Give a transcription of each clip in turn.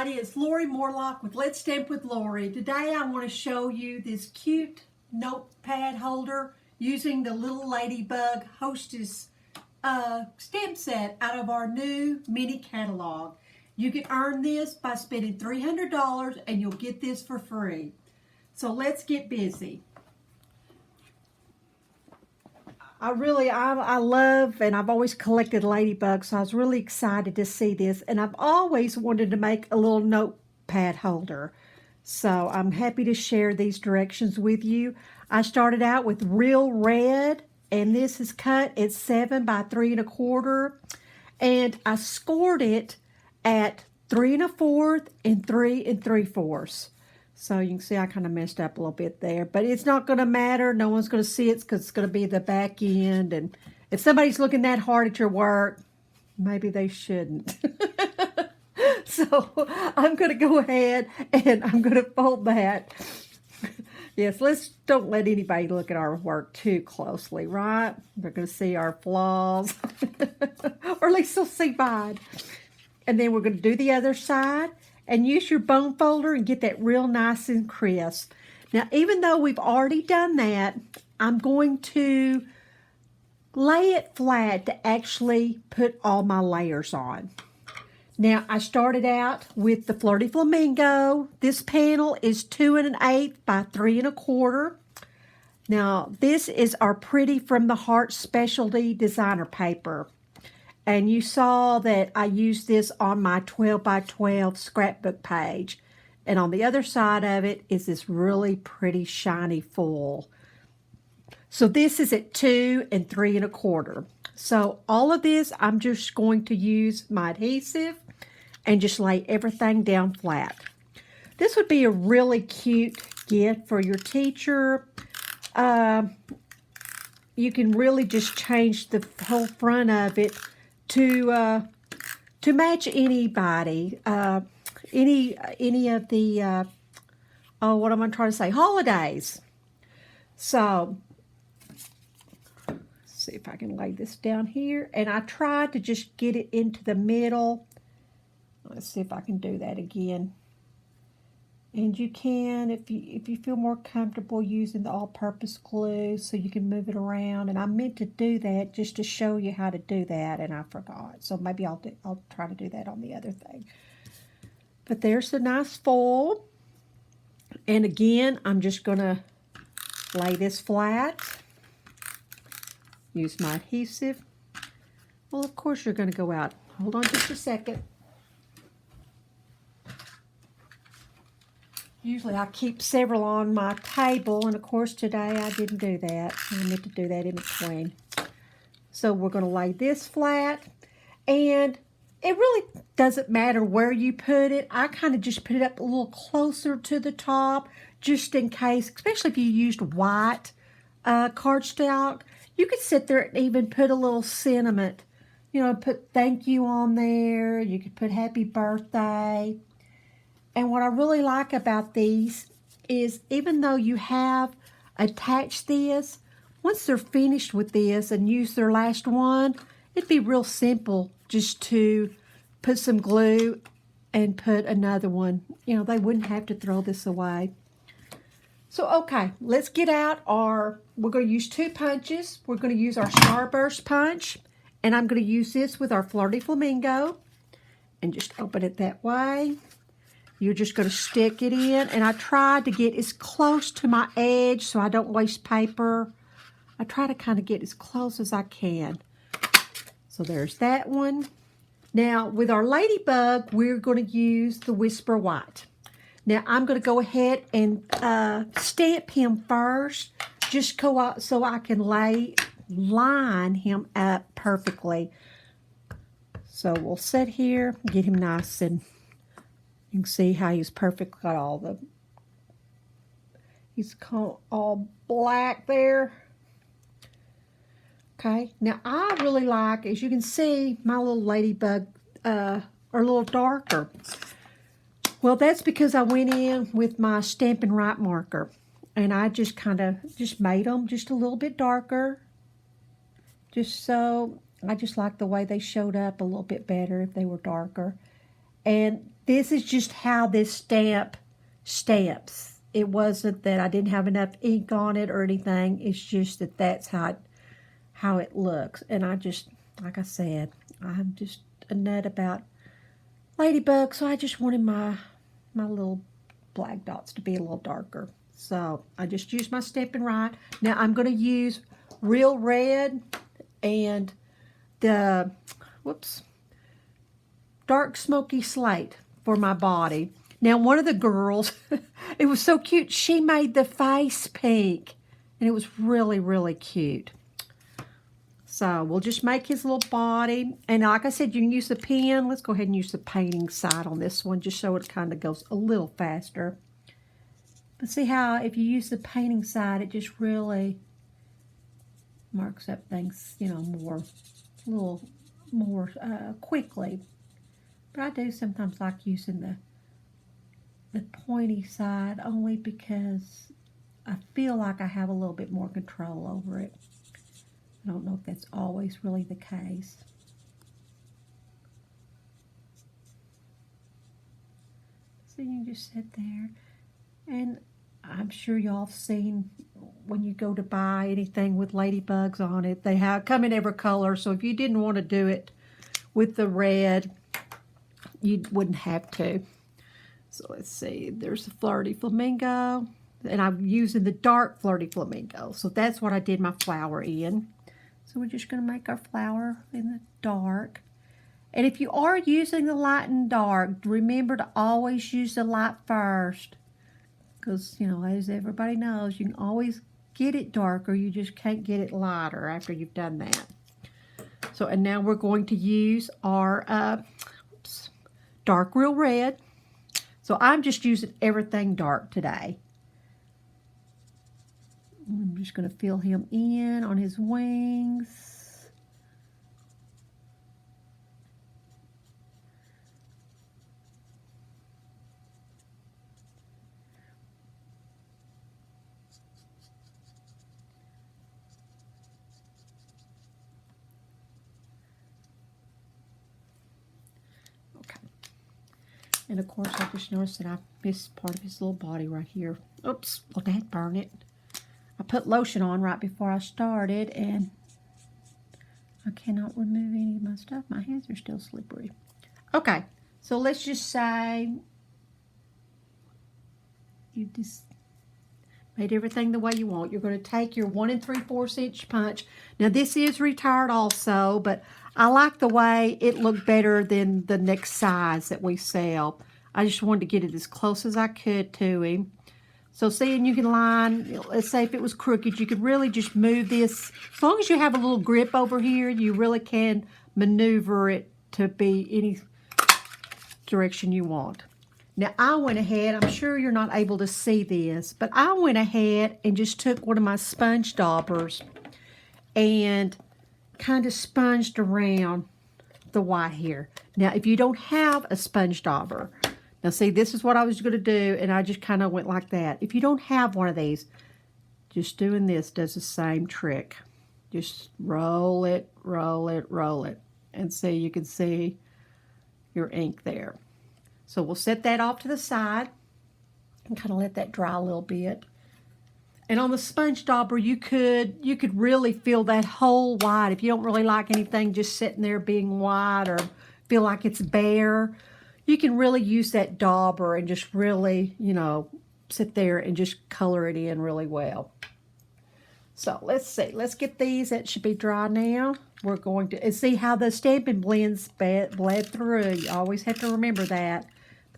It's Lori Morlock with Let's Stamp with Lori. Today I want to show you this cute notepad holder using the little Ladybug Hostess stamp set out of our new mini catalog. You can earn this by spending $300 and you'll get this for free. So let's get busy. I love, and I've always collected Ladybugs, so I was really excited to see this. And I've always wanted to make a little notepad holder. So I'm happy to share these directions with you. I started out with real red, and this is cut at 7 by 3 1/4. And I scored it at 3 1/4 and 3 3/4. So you can see I kind of messed up a little bit there. But it's not going to matter. No one's going to see it because it's going to be the back end. And if somebody's looking that hard at your work, maybe they shouldn't. So I'm going to go ahead and I'm going to fold that. Yes, don't let anybody look at our work too closely, right? They're going to see our flaws. Or at least they'll see mine. And then we're going to do the other side. And use your bone folder and get that real nice and crisp. Now, even though we've already done that, I'm going to lay it flat to actually put all my layers on. Now, I started out with the Flirty Flamingo. This panel is 2 1/8 by 3 1/4. Now, this is our Pretty from the Heart Specialty Designer paper. And you saw that I used this on my 12 by 12 scrapbook page. And on the other side of it is this really pretty shiny foil. So this is at 2 and 3 1/4. So all of this, I'm just going to use my adhesive and just lay everything down flat. This would be a really cute gift for your teacher. You can really just change the whole front of it to match anybody, any of the what am I trying to say, holidays. So let's see if I can lay this down here, and I tried to just get it into the middle. Let's see if I can do that again. And you can, if you feel more comfortable using the all-purpose glue, so you can move it around. And I meant to do that just to show you how to do that, and I forgot. So maybe I'll try to do that on the other thing. But there's the nice foil. And again, I'm just going to lay this flat. Use my adhesive. Well, of course you're going to go out. Hold on just a second. Usually I keep several on my table, and of course today I didn't do that. I meant to do that in between. So we're going to lay this flat, and it really doesn't matter where you put it. I kind of just put it up a little closer to the top, just in case, especially if you used white cardstock. You could sit there and even put a little sentiment, put thank you on there. You could put happy birthday. And what I really like about these is, even though you have attached this, once they're finished with this and use their last one, it'd be real simple just to put some glue and put another one. They wouldn't have to throw this away. So, okay, let's get out we're going to use 2 punches. We're going to use our Starburst punch, and I'm going to use this with our Flirty Flamingo, and just open it that way. You're just going to stick it in, and I tried to get as close to my edge so I don't waste paper. I try to kind of get as close as I can. So there's that one. Now, with our Ladybug, we're going to use the Whisper White. Now, I'm going to go ahead and stamp him first, just go out so I can line him up perfectly. So we'll sit here, get him nice, and you can see how he's perfect. Got he's all black there. Okay, now I really like, as you can see, my little Ladybug are a little darker. Well, that's because I went in with my Stampin' Right marker, and I just made them just a little bit darker. I just like the way they showed up a little bit better if they were darker. And this is just how this stamp stamps. It wasn't that I didn't have enough ink on it or anything. It's just that that's how it looks. And I just, like I said, I'm just a nut about Ladybug, so I just wanted my little black dots to be a little darker. So I just used my Stampin' Right. Now I'm going to use Real Red and the, Dark Smoky Slate for my body. Now one of the girls, it was so cute, she made the face pink. And it was really, really cute. So we'll just make his little body. And like I said, you can use the pen. Let's go ahead and use the painting side on this one, just so it kind of goes a little faster. But see how if you use the painting side, it just really marks up things, you know, a little more quickly. But I do sometimes like using the pointy side only because I feel like I have a little bit more control over it. I don't know if that's always really the case. So you can just sit there. And I'm sure y'all have seen when you go to buy anything with ladybugs on it, they come in every color. So if you didn't want to do it with the red, you wouldn't have to. So let's see, there's the Flirty Flamingo. And I'm using the dark Flirty Flamingo. So that's what I did my flower in. So we're just going to make our flower in the dark. And if you are using the light and dark, remember to always use the light first. Because, you know, as everybody knows, you can always get it darker. You just can't get it lighter after you've done that. So, and now we're going to use our dark Real Red. So I'm just using everything dark today. I'm just going to fill him in on his wings. Okay. And of course, I just noticed that I missed part of his little body right here. Oops, well, that burned it. I put lotion on right before I started, and I cannot remove any of my stuff. My hands are still slippery. Okay, so let's just say you just made everything the way you want. You're going to take your 1 3/4 inch punch. Now this is retired also, but I like the way it looked better than the next size that we sell. I just wanted to get it as close as I could to him. So seeing you can line, let's say if it was crooked, you could really just move this. As long as you have a little grip over here, you really can maneuver it to be any direction you want. Now I went ahead, I'm sure you're not able to see this, but I went ahead and just took one of my sponge daubers and kind of sponged around the white here. Now if you don't have a sponge dauber, now see, this is what I was going to do, and I just kind of went like that. If you don't have one of these, just doing this does the same trick. Just roll it, roll it, roll it. And see, you can see your ink there. So we'll set that off to the side and kind of let that dry a little bit. And on the sponge dauber, you could really feel that whole white. If you don't really like anything just sitting there being white or feel like it's bare, you can really use that dauber and just really, you know, sit there and just color it in really well. So let's see. Let's get these. That should be dry now. We're going to and see how the Stampin' blends bled through. You always have to remember that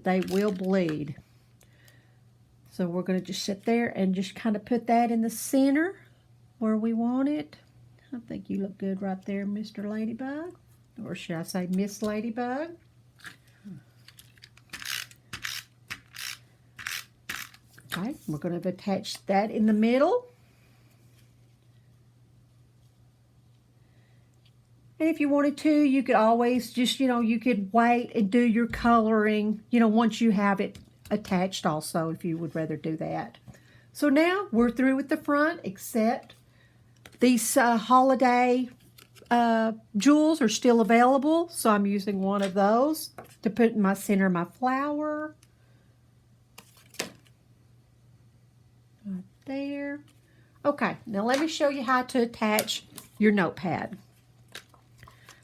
they will bleed. So we're going to just sit there and just kind of put that in the center where we want it. I think you look good right there, Mr. Ladybug. Or should I say Miss Ladybug? Okay, we're going to attach that in the middle. And if you wanted to, you could always just, you know, you could wait and do your coloring, you know, once you have it attached also, if you would rather do that. So now we're through with the front, except these holiday jewels are still available, so I'm using one of those to put in my center of my flower. Right there. Okay, now let me show you how to attach your notepad.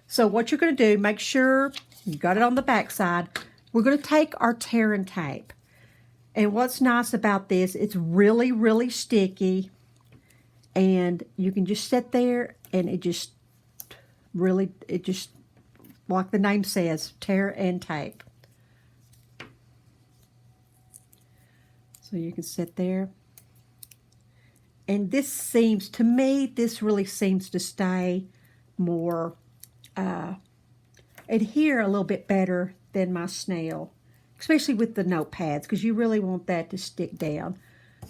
So what you're going to do, make sure you got it on the back side. We're going to take our tear and tape. And what's nice about this, it's really, really sticky. And you can just sit there and it just, like the name says, tear and tape. So you can sit there. And this seems, to me, this really seems to stay more, adhere a little bit better than my snail. Especially with the notepads, because you really want that to stick down.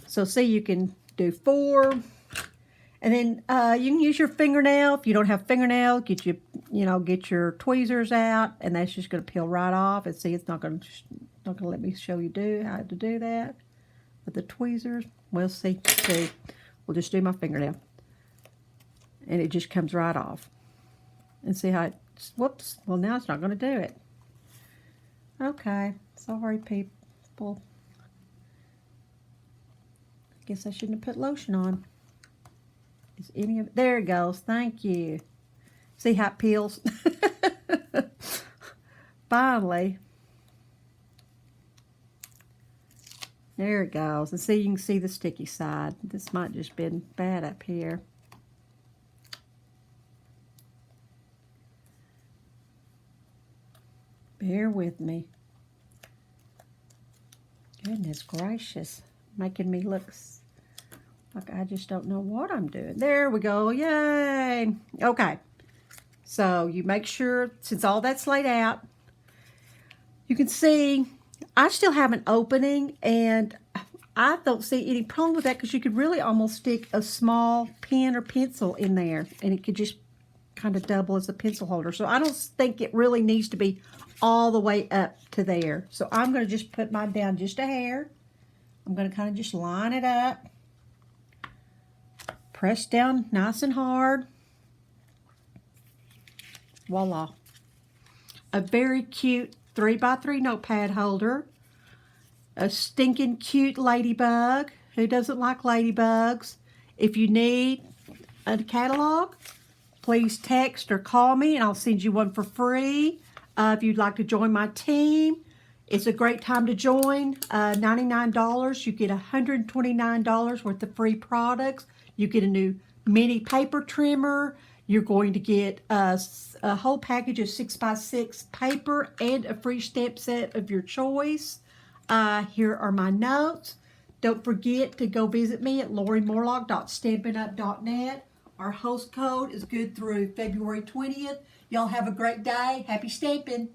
So see, you can do 4. And then you can use your fingernail. If you don't have fingernail, get your tweezers out, and that's just going to peel right off. And see, it's not going to let me show you how to do that with the tweezers. Well, see, we'll just do my fingernail, and it just comes right off. And see how it, whoops, well now it's not going to do it. Okay, sorry people. I guess I shouldn't have put lotion on. Is any of, there it goes, thank you. See how it peels? Finally. There it goes. And see, you can see the sticky side. This might just been bad up here. Bear with me. Goodness gracious. Making me look like I just don't know what I'm doing. There we go. Yay. Okay. So you make sure, since all that's laid out, you can see I still have an opening, and I don't see any problem with that because you could really almost stick a small pen or pencil in there, and it could just kind of double as a pencil holder. So I don't think it really needs to be all the way up to there. So I'm going to just put mine down just a hair. I'm going to kind of just line it up. Press down nice and hard. Voila. A very cute 3x3 notepad holder. A stinking cute ladybug. Who doesn't like ladybugs? If you need a catalog, please text or call me and I'll send you one for free. If you'd like to join my team, it's a great time to join. $99, you get $129 worth of free products. You get a new mini paper trimmer. You're going to get a whole package of 6x6 paper and a free stamp set of your choice. Here are my notes. Don't forget to go visit me at lauriemorlock.stampinup.net. Our host code is good through February 20th. Y'all have a great day. Happy stamping.